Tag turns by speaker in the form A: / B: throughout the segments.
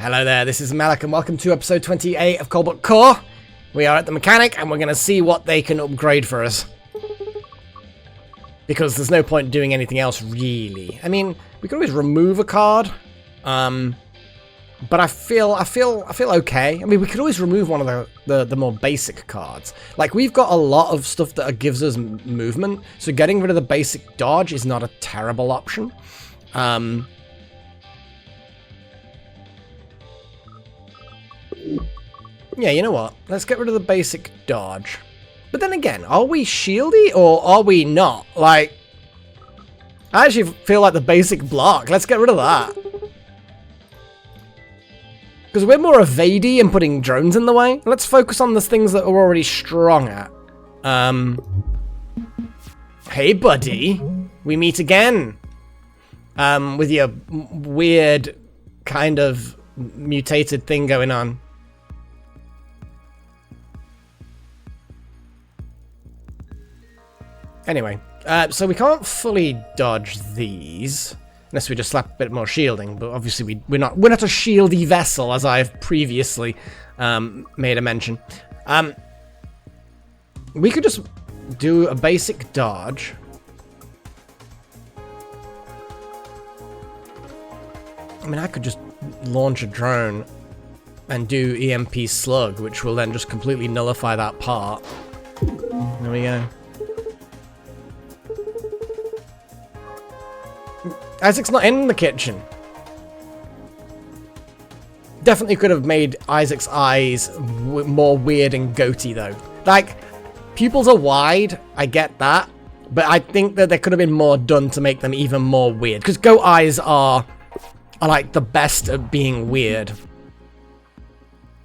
A: Hello there, this is Malik and welcome to episode 28 of Cobalt Core. We are at the mechanic and we're going to see what they can upgrade for us. Because there's no point doing anything else really. I mean, we could always remove a card. But I feel okay. I mean, we could always remove one of the more basic cards. Like, we've got a lot of stuff that gives us movement, so getting rid of the basic dodge is not a terrible option. Yeah, you know what? Let's get rid of the basic dodge. But then again, are we shieldy or are we not? Like, I actually feel like the basic block. Let's get rid of that. Because we're more evadey and putting drones in the way. Let's focus on the things that we're already strong at. Hey, buddy. We meet again. With your weird kind of mutated thing going on. Anyway, so we can't fully dodge these. Unless we just slap a bit more shielding, but obviously we're not a shieldy vessel, as I've previously made a mention. We could just do a basic dodge. I mean, I could just launch a drone and do EMP slug, which will then just completely nullify that part. There we go. Isaac's not in the kitchen. Definitely could have made Isaac's eyes more weird and goatee, though. Like, pupils are wide, I get that, but I think that there could have been more done to make them even more weird. Because goat eyes are like the best at being weird.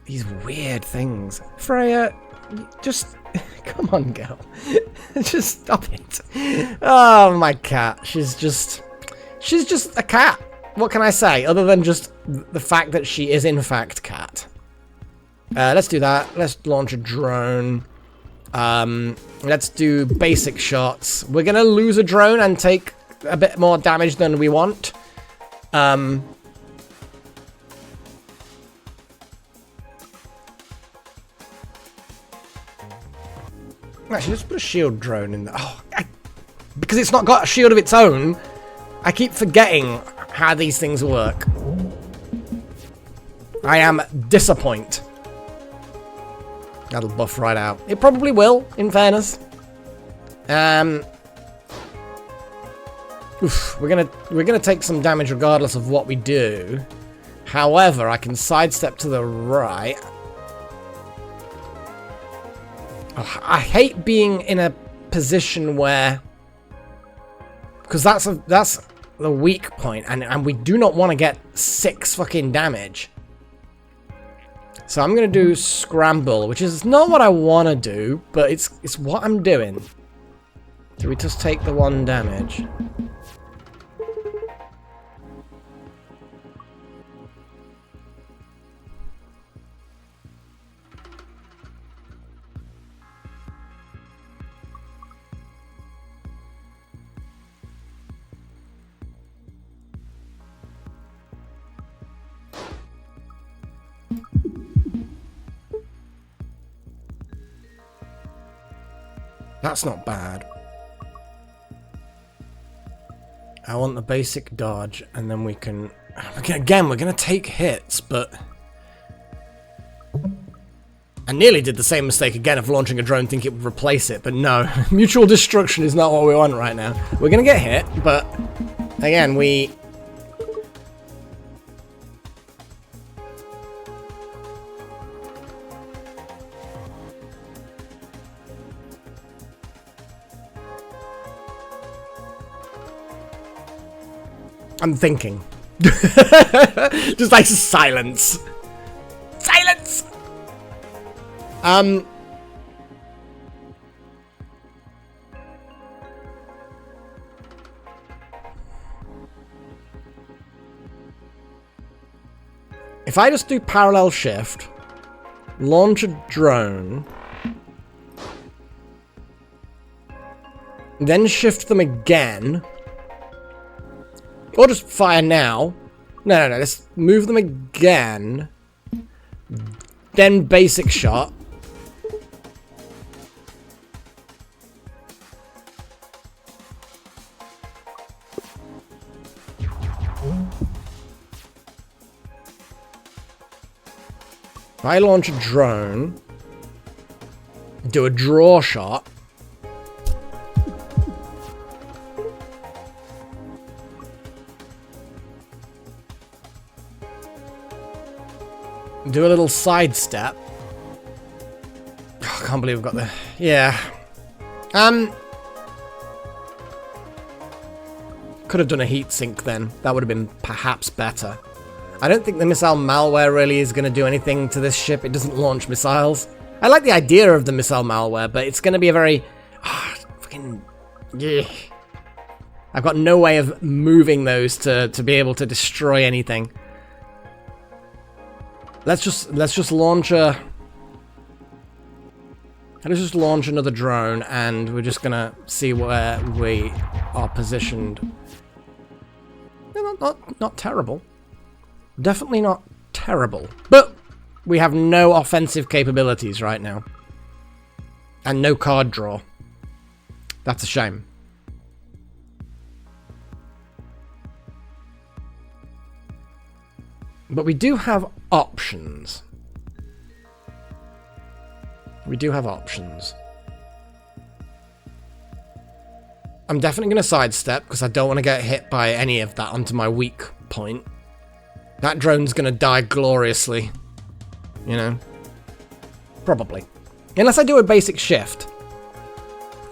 A: These weird things. Freya, just come on, girl. Just stop it. Oh, my cat. She's just a cat. What can I say other than just the fact that she is in fact cat? Let's do that. Let's launch a drone. Let's do basic shots. We're gonna lose a drone and take a bit more damage than we want. Actually, let's put a shield drone in there. Oh, because it's not got a shield of its own. I keep forgetting how these things work. I am disappointed. That'll buff right out. It probably will, in fairness. Oof, we're gonna take some damage regardless of what we do. However, I can sidestep to the right. Oh, I hate being in a position where, because that's the weak point, and we do not want to get 6 fucking damage. So I'm gonna do scramble, which is not what I want to do, but it's what I'm doing. Do we just take the 1 damage? That's not bad. I want the basic dodge, and then we can... Again, we're going to take hits, but... I nearly did the same mistake again of launching a drone thinking it would replace it, but no. Mutual destruction is not what we want right now. We're going to get hit, but... Again, we... I'm thinking. Just like silence. Silence! If I just do parallel shift, launch a drone, then shift them again, or just fire now, No. Let's move them again. Then basic shot. If I launch a drone, do a draw shot, do a little sidestep. Oh, I can't believe we've got the... Yeah. Could have done a heat sink then. That would have been perhaps better. I don't think the missile malware really is going to do anything to this ship. It doesn't launch missiles. I like the idea of the missile malware, but it's going to be a very... fucking... Yeah. I've got no way of moving those to be able to destroy anything. Let's just launch a... Let's just launch another drone, and we're just going to see where we are positioned. Not terrible. Definitely not terrible. But we have no offensive capabilities right now. And no card draw. That's a shame. But we do have options. We do have options. I'm definitely going to sidestep because I don't want to get hit by any of that onto my weak point. That drone's gonna die gloriously. You know? Probably. Unless I do a basic shift.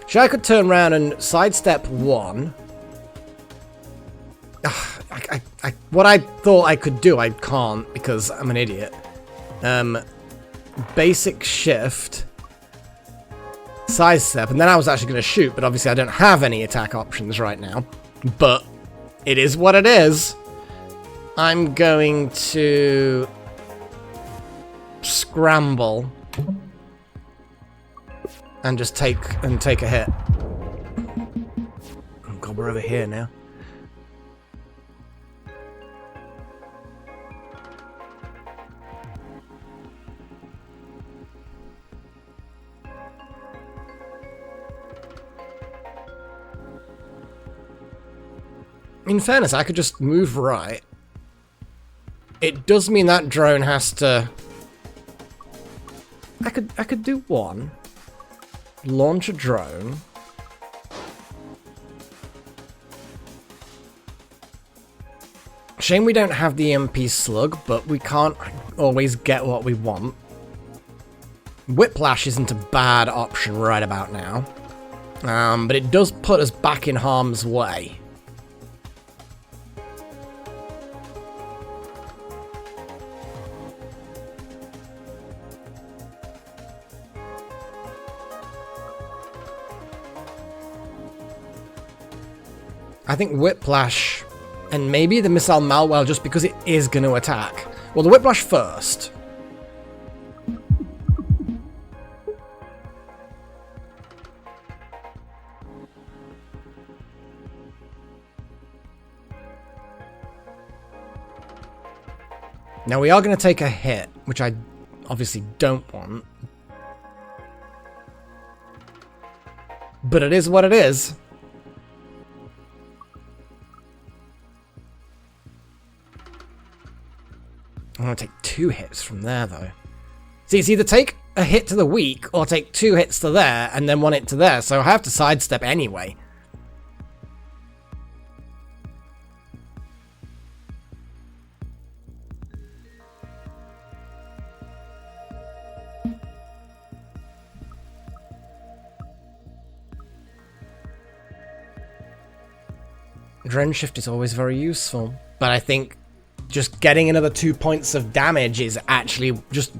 A: Sure, I could turn around and sidestep one. What I thought I could do, I can't because I'm an idiot. Basic shift. Sidestep, and then I was actually gonna shoot, but obviously I don't have any attack options right now. But it is what it is. I'm going to scramble and just take a hit. Oh god, we're over here now. In fairness, I could just move right. It does mean that drone has to... I could do one. Launch a drone. Shame we don't have the EMP slug, but we can't always get what we want. Whiplash isn't a bad option right about now. But it does put us back in harm's way. I think Whiplash, and maybe the missile malware just because it is going to attack. Well, the Whiplash first. Now we are going to take a hit, which I obviously don't want. But it is what it is. I want to take 2 hits from there, though. See, it's either take a hit to the weak, or take 2 hits to there, and then 1 hit to there, so I have to sidestep anyway. Drone shift is always very useful, but I think just getting another 2 points of damage is actually just...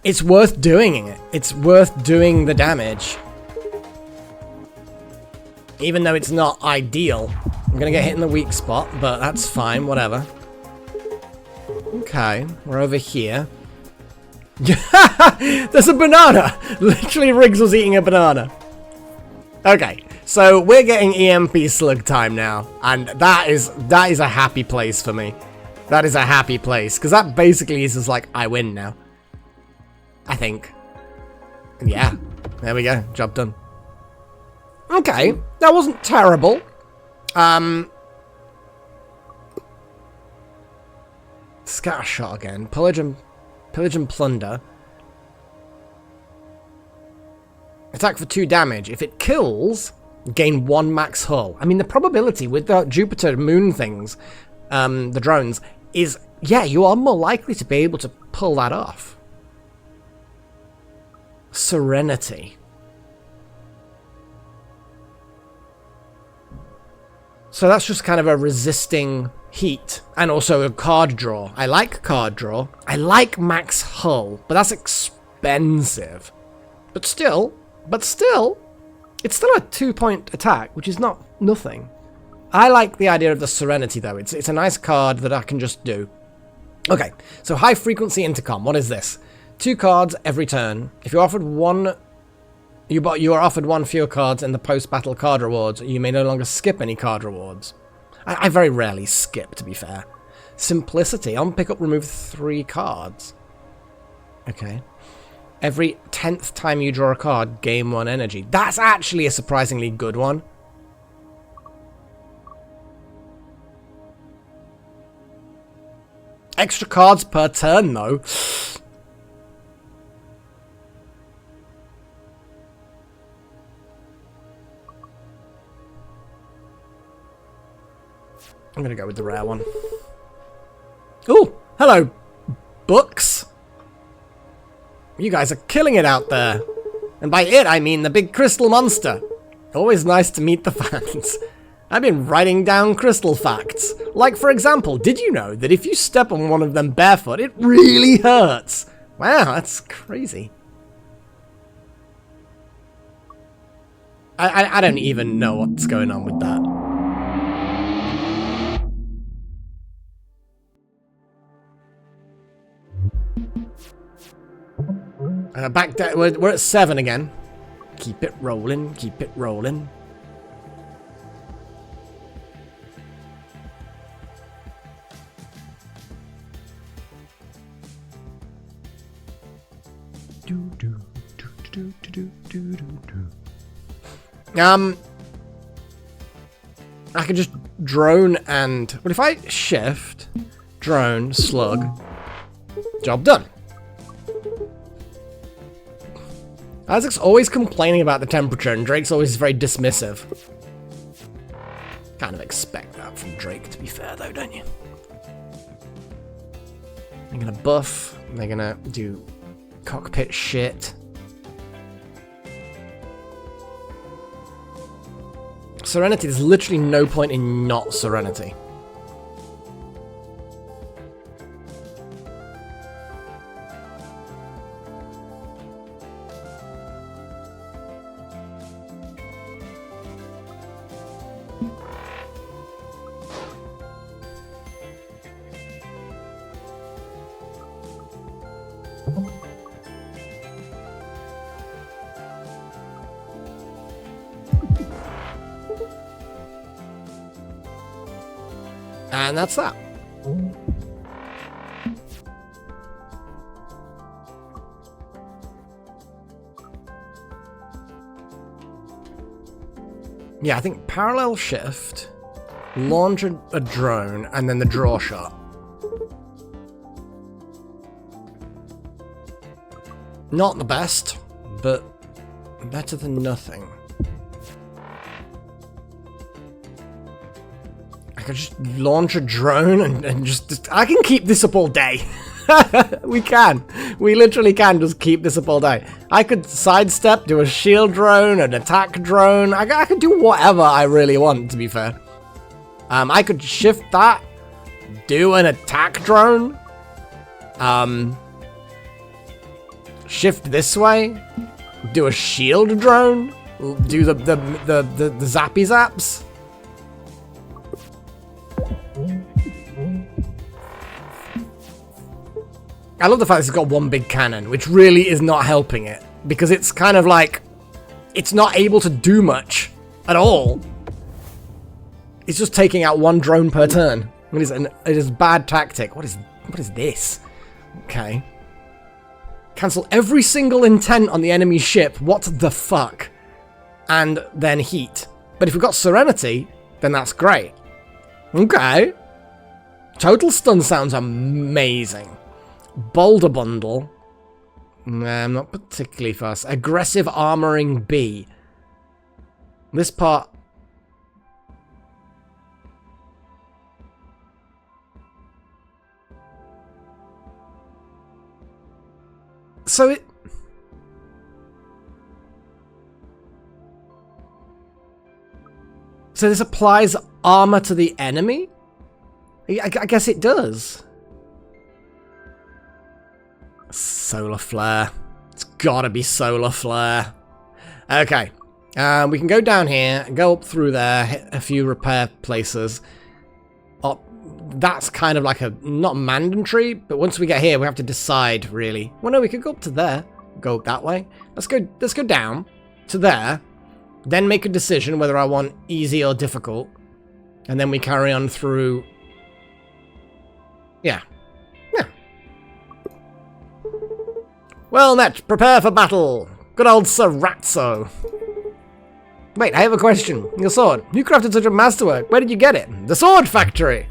A: It's worth doing it. It's worth doing the damage. Even though it's not ideal. I'm gonna get hit in the weak spot, but that's fine, whatever. Okay, we're over here. There's a banana! Literally Riggs was eating a banana. Okay, so we're getting EMP slug time now, and that is a happy place for me. That is a happy place, because that basically is just like, I win now. I think. Yeah, there we go, job done. Okay, that wasn't terrible. Scattershot again. Pillage and plunder. Attack for 2 damage. If it kills, gain 1 max hull. I mean, the probability with the Jupiter moon things, the drones, is, yeah, you are more likely to be able to pull that off. Serenity. So that's just kind of a resisting heat, and also a card draw. I like card draw. I like max hull, but that's expensive. But still, it's still a 2-point attack, which is not nothing. I like the idea of the Serenity, though. It's a nice card that I can just do. Okay, so high frequency intercom. What is this? 2 cards every turn. If you're offered one, you are offered 1 fewer cards in the post-battle card rewards. You may no longer skip any card rewards. I very rarely skip, to be fair. Simplicity. On pickup, remove 3 cards. Okay. Every 10th time you draw a card, gain 1 energy. That's actually a surprisingly good one. Extra cards per turn, though. I'm gonna go with the rare one. Ooh, hello, books. You guys are killing it out there. And by it, I mean the big crystal monster. Always nice to meet the fans. I've been writing down crystal facts. Like, for example, did you know that if you step on one of them barefoot, it really hurts? Wow, that's crazy. I don't even know what's going on with that. Back down. We're at 7 again. Keep it rolling. Keep it rolling. I can just drone and... But if I shift, drone, slug, job done. Isaac's always complaining about the temperature, and Drake's always very dismissive. Kind of expect that from Drake, to be fair, though, don't you? They're gonna buff, they're gonna do cockpit shit. Serenity, there's literally no point in not Serenity. And that's that. Yeah, I think parallel shift, launch a drone, and then the draw shot. Not the best, but better than nothing. I could just launch a drone and just... I can keep this up all day. We can. We literally can just keep this up all day. I could sidestep, do a shield drone, an attack drone. I could do whatever I really want, to be fair. I could shift that, do an attack drone. Shift this way, do a shield drone, do the zappy zaps. I love the fact it's got one big cannon, which really is not helping it, because it's kind of like, it's not able to do much at all. It's just taking out one drone per turn. It is bad tactic. What is this? Okay. Cancel every single intent on the enemy ship. What the fuck? And then heat. But if we've got Serenity, then that's great. Okay. Total stun sounds amazing. Boulder bundle. Nah, I'm not particularly fast. Aggressive armoring B. This part... So this applies armor to the enemy? I guess it does. Solar flare. It's gotta be solar flare. Okay. We can go down here, go up through there, hit a few repair places. That's kind of like a, not mandatory, but once we get here, we have to decide, really. Well, no, we could go up to there. Go that way. Let's go down to there. Then make a decision whether I want easy or difficult. And then we carry on through... Yeah. Yeah. Well met, prepare for battle. Good old Sarazzo. Wait, I have a question. Your sword. Who crafted such a masterwork? Where did you get it? The sword factory.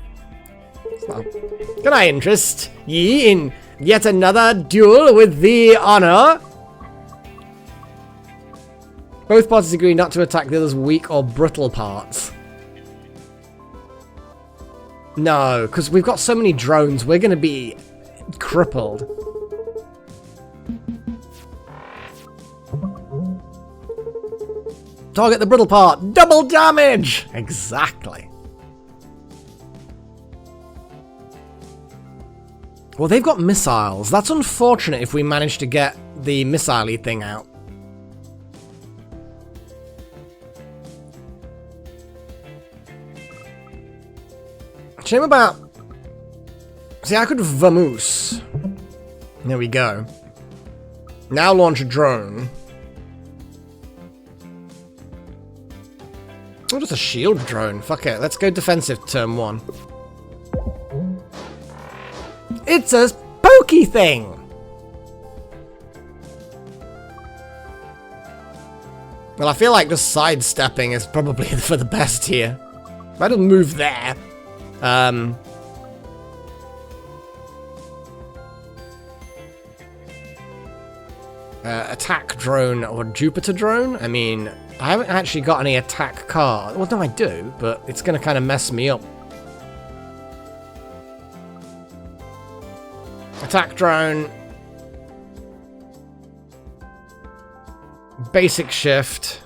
A: Can I interest ye in yet another duel with the honor? Both parties agree not to attack the other's weak or brittle parts. No, because we've got so many drones, we're going to be crippled. Target the brittle part. Double damage! Exactly. Well, they've got missiles. That's unfortunate if we manage to get the missile-y thing out. Shame about... See, I could vamoose. There we go. Now launch a drone. Oh, just a shield drone. Fuck it. Let's go defensive turn 1. It's a pokey thing! Well, I feel like just sidestepping is probably for the best here. If I don't move there. Attack drone or Jupiter drone? I mean, I haven't actually got any attack card. Well, no, I do, but it's going to kind of mess me up. Attack drone. Basic shift.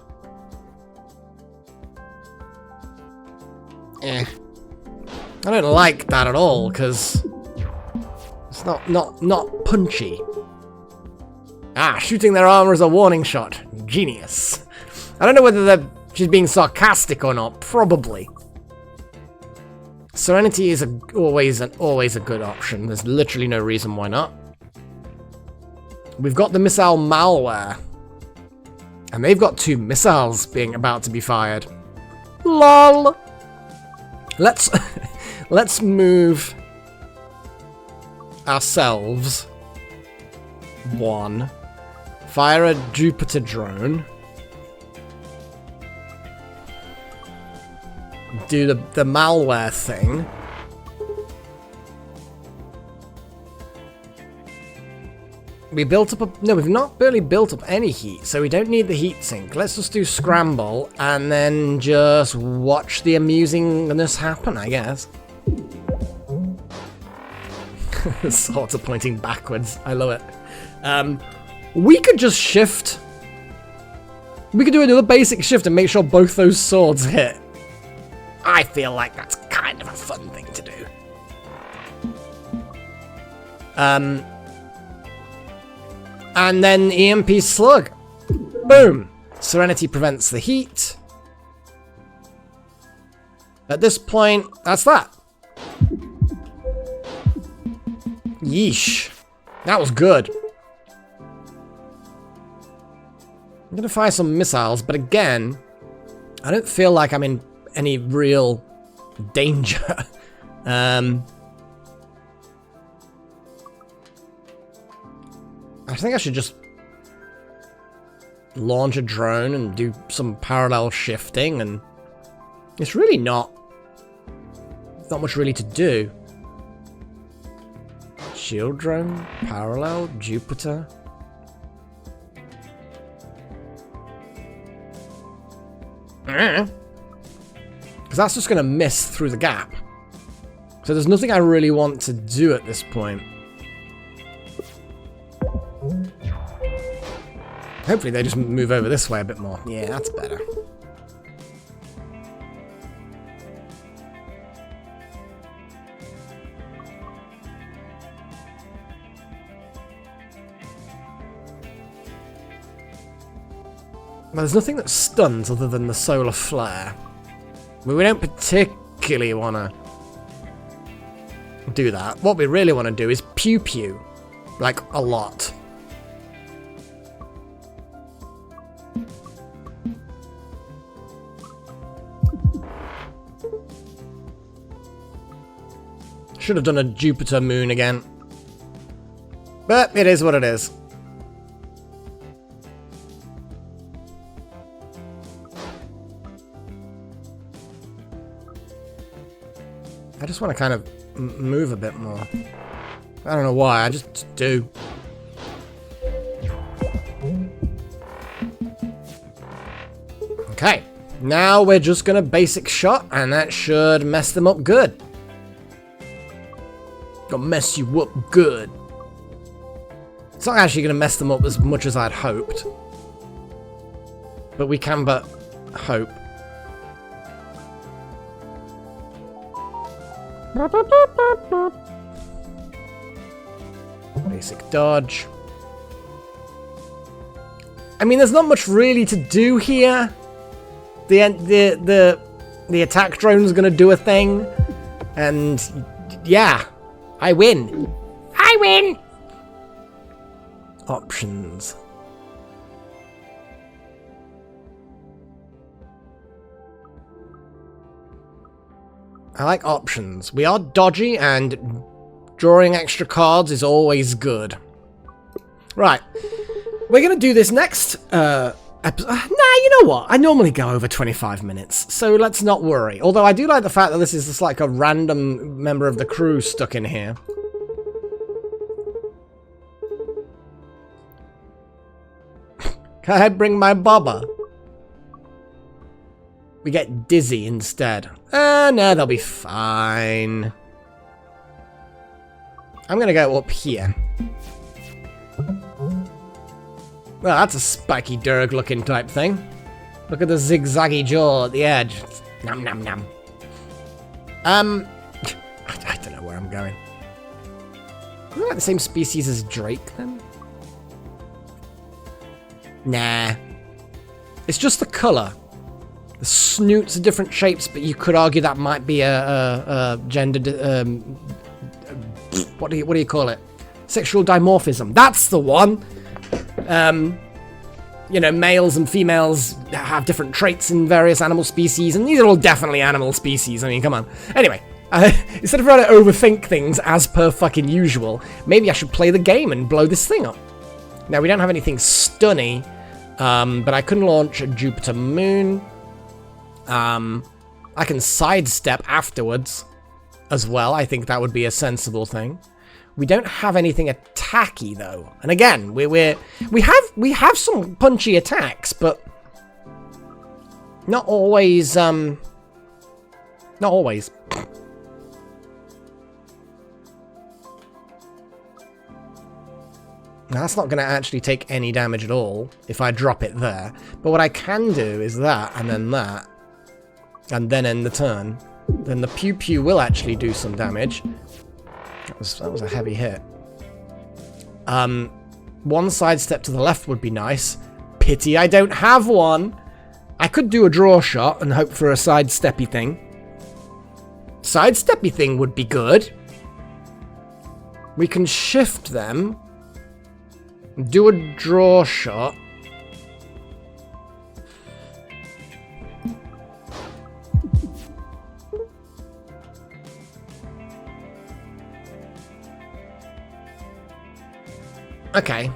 A: I don't like that at all, because it's not punchy. Ah, shooting their armor is a warning shot. Genius. I don't know whether she's being sarcastic or not. Probably. Serenity is always a good option. There's literally no reason why not. We've got the missile malware. And they've got 2 missiles being about to be fired. LOL! Let's move ourselves 1. Fire a Jupiter drone. Do the malware thing. We built up no, we've not barely built up any heat, so we don't need the heat sink. Let's just do scramble and then just watch the amusingness happen, I guess. Swords are pointing backwards. I love it. We could just shift. We could do another basic shift and make sure both those swords hit. I feel like that's kind of a fun thing to do. And then EMP slug. Boom. Serenity prevents the heat. At this point, that's that. Yeesh. That was good. I'm gonna fire some missiles, but again, I don't feel like I'm in any real danger. I think I should just launch a drone and do some parallel shifting, and it's really not much really to do. Shield drone, parallel, Jupiter. Because that's just going to miss through the gap. So there's nothing I really want to do at this point. Hopefully they just move over this way a bit more. Yeah, that's better. Well, there's nothing that stuns other than the solar flare. I mean, we don't particularly want to do that. What we really want to do is pew pew. Like, a lot. Should have done a Jupiter moon again. But it is what it is. I just want to kind of move a bit more. I don't know why, I just do. Okay, now we're just going to basic shot, and that should mess them up good. Gonna mess you up good. It's not actually going to mess them up as much as I'd hoped. But we can but hope. Basic dodge. I mean, there's not much really to do here. The attack drone's gonna do a thing, and yeah, I win. I win. Options. I like options. We are dodgy, and drawing extra cards is always good. Right. We're going to do this next episode. Nah, you know what? I normally go over 25 minutes, so let's not worry. Although I do like the fact that this is just like a random member of the crew stuck in here. Can I bring my bobber? We get dizzy instead. No, they'll be fine. I'm gonna go up here. Well, that's a spiky Durg looking type thing. Look at the zigzaggy jaw at the edge. Nom nom nom. I don't know where I'm going. Isn't that the same species as Drake then? Nah. It's just the colour. The snoots are different shapes, but you could argue that might be a gender... what do you call it? Sexual dimorphism. That's the one! You know, males and females have different traits in various animal species, and these are all definitely animal species. I mean, come on. Anyway, instead of trying to overthink things as per fucking usual, maybe I should play the game and blow this thing up. Now, we don't have anything stunny, but I can launch a Jupiter moon. I can sidestep afterwards as well. I think that would be a sensible thing. We don't have anything attacky though, and again, we have some punchy attacks, but not always. Not always. Now, that's not going to actually take any damage at all if I drop it there. But what I can do is that, and then end the turn. Then the pew pew will actually do some damage. That was a heavy hit. One sidestep to the left would be nice. Pity I don't have one. I could do a draw shot and hope for a sidesteppy thing. Sidesteppy thing would be good. We can shift them. Do a draw shot. Okay.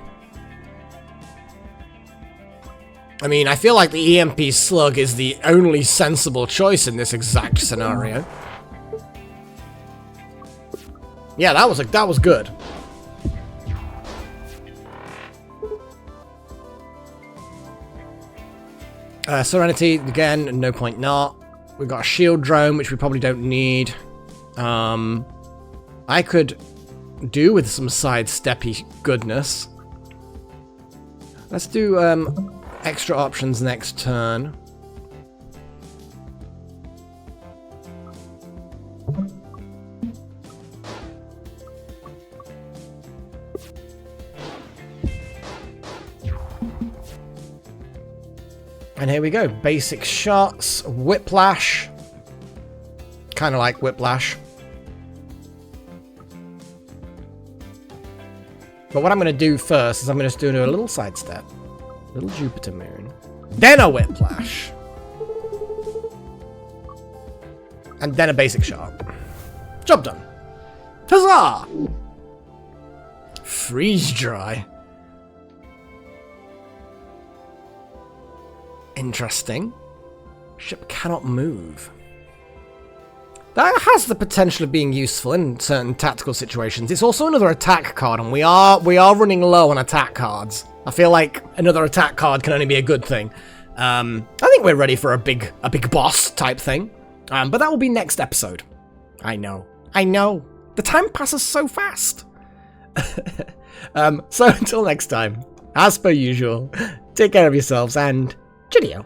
A: I mean, I feel like the EMP slug is the only sensible choice in this exact scenario. Yeah, that was good. Serenity, again, no point not. We've got a shield drone, which we probably don't need. I could do with some sidesteppy goodness. Let's do extra options next turn. And here we go. Basic shots, whiplash. Kind of like whiplash. But what I'm going to do first is I'm going to do a little sidestep. Little Jupiter moon. Then a whiplash. And then a basic shot. Job done. Huzzah! Freeze dry. Interesting. Ship cannot move. That has the potential of being useful in certain tactical situations. It's also another attack card, and we are running low on attack cards. I feel like another attack card can only be a good thing. I think we're ready for a big boss type thing. But that will be next episode. I know. The time passes so fast. So until next time, as per usual, take care of yourselves and cheerio.